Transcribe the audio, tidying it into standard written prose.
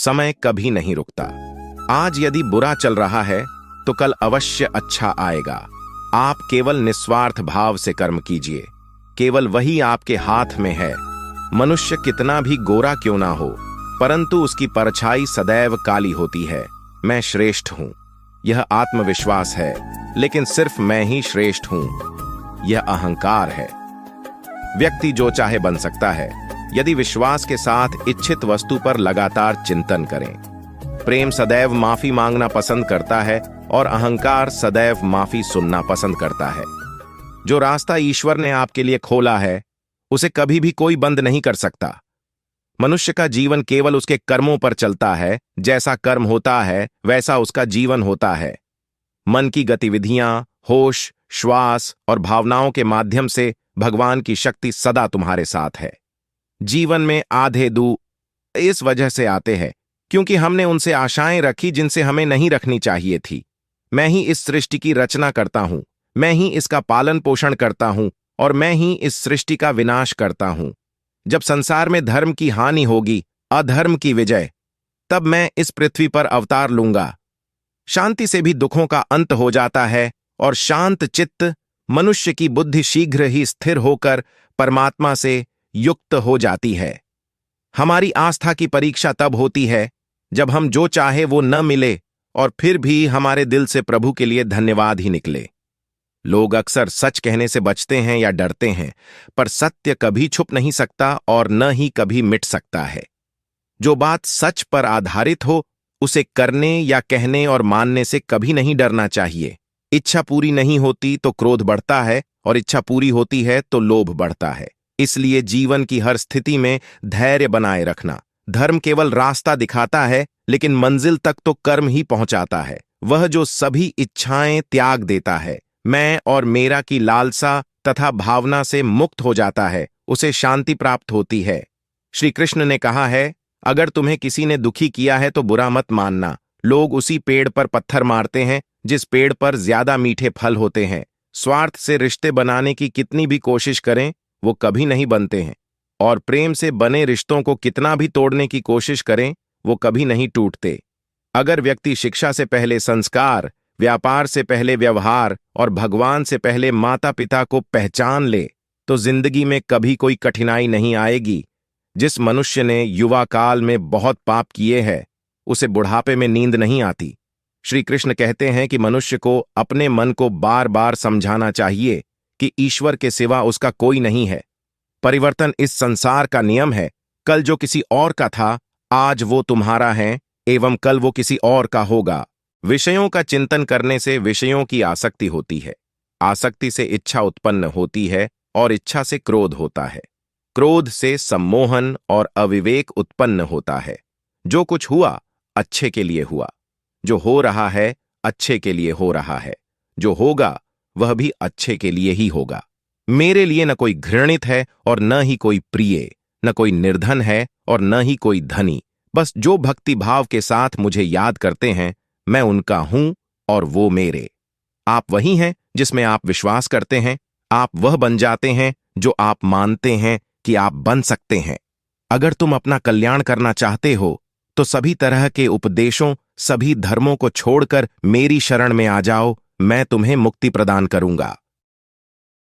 समय कभी नहीं रुकता। आज यदि बुरा चल रहा है तो कल अवश्य अच्छा आएगा। आप केवल निस्वार्थ भाव से कर्म कीजिए, केवल वही आपके हाथ में है। मनुष्य कितना भी गोरा क्यों ना हो, परंतु उसकी परछाई सदैव काली होती है। मैं श्रेष्ठ हूं, यह आत्मविश्वास है, लेकिन सिर्फ मैं ही श्रेष्ठ हूं, यह अहंकार है। व्यक्ति जो चाहे बन सकता है यदि विश्वास के साथ इच्छित वस्तु पर लगातार चिंतन करें। प्रेम सदैव माफी मांगना पसंद करता है और अहंकार सदैव माफी सुनना पसंद करता है। जो रास्ता ईश्वर ने आपके लिए खोला है उसे कभी भी कोई बंद नहीं कर सकता। मनुष्य का जीवन केवल उसके कर्मों पर चलता है। जैसा कर्म होता है वैसा उसका जीवन होता है। मन की गतिविधियां, होश, श्वास और भावनाओं के माध्यम से भगवान की शक्ति सदा तुम्हारे साथ है। जीवन में आधे दुख इस वजह से आते हैं क्योंकि हमने उनसे आशाएं रखी जिनसे हमें नहीं रखनी चाहिए थी। मैं ही इस सृष्टि की रचना करता हूं, मैं ही इसका पालन पोषण करता हूं और मैं ही इस सृष्टि का विनाश करता हूं। जब संसार में धर्म की हानि होगी, अधर्म की विजय, तब मैं इस पृथ्वी पर अवतार लूंगा। शांति से भी दुखों का अंत हो जाता है और शांत चित्त मनुष्य की बुद्धि शीघ्र ही स्थिर होकर परमात्मा से युक्त हो जाती है। हमारी आस्था की परीक्षा तब होती है जब हम जो चाहे वो न मिले और फिर भी हमारे दिल से प्रभु के लिए धन्यवाद ही निकले। लोग अक्सर सच कहने से बचते हैं या डरते हैं, पर सत्य कभी छुप नहीं सकता और न ही कभी मिट सकता है। जो बात सच पर आधारित हो उसे करने या कहने और मानने से कभी नहीं डरना चाहिए। इच्छा पूरी नहीं होती तो क्रोध बढ़ता है और इच्छा पूरी होती है तो लोभ बढ़ता है। इसलिए जीवन की हर स्थिति में धैर्य बनाए रखना। धर्म केवल रास्ता दिखाता है, लेकिन मंजिल तक तो कर्म ही पहुंचाता है। वह जो सभी इच्छाएं त्याग देता है, मैं और मेरा की लालसा तथा भावना से मुक्त हो जाता है, उसे शांति प्राप्त होती है। श्री कृष्ण ने कहा है, अगर तुम्हें किसी ने दुखी किया है तो बुरा मत मानना। लोग उसी पेड़ पर पत्थर मारते हैं जिस पेड़ पर ज्यादा मीठे फल होते हैं। स्वार्थ से रिश्ते बनाने की कितनी भी कोशिश करें वो कभी नहीं बनते हैं, और प्रेम से बने रिश्तों को कितना भी तोड़ने की कोशिश करें वो कभी नहीं टूटते। अगर व्यक्ति शिक्षा से पहले संस्कार, व्यापार से पहले व्यवहार और भगवान से पहले माता पिता को पहचान ले तो जिंदगी में कभी कोई कठिनाई नहीं आएगी। जिस मनुष्य ने युवा काल में बहुत पाप किए हैं उसे बुढ़ापे में नींद नहीं आती। श्री कृष्ण कहते हैं कि मनुष्य को अपने मन को बार बार समझाना चाहिए कि ईश्वर के सिवा उसका कोई नहीं है। परिवर्तन इस संसार का नियम है। कल जो किसी और का था आज वो तुम्हारा है एवं कल वो किसी और का होगा। विषयों का चिंतन करने से विषयों की आसक्ति होती है, आसक्ति से इच्छा उत्पन्न होती है और इच्छा से क्रोध होता है, क्रोध से सम्मोहन और अविवेक उत्पन्न होता है। जो कुछ हुआ अच्छे के लिए हुआ, जो हो रहा है अच्छे के लिए हो रहा है, जो होगा वह भी अच्छे के लिए ही होगा। मेरे लिए न कोई घृणित है और न ही कोई प्रिय, न कोई निर्धन है और न ही कोई धनी। बस जो भक्ति भाव के साथ मुझे याद करते हैं मैं उनका हूं और वो मेरे। आप वही हैं जिसमें आप विश्वास करते हैं। आप वह बन जाते हैं जो आप मानते हैं कि आप बन सकते हैं। अगर तुम अपना कल्याण करना चाहते हो तो सभी तरह के उपदेशों, सभी धर्मों को छोड़कर मेरी शरण में आ जाओ, मैं तुम्हें मुक्ति प्रदान करूंगा।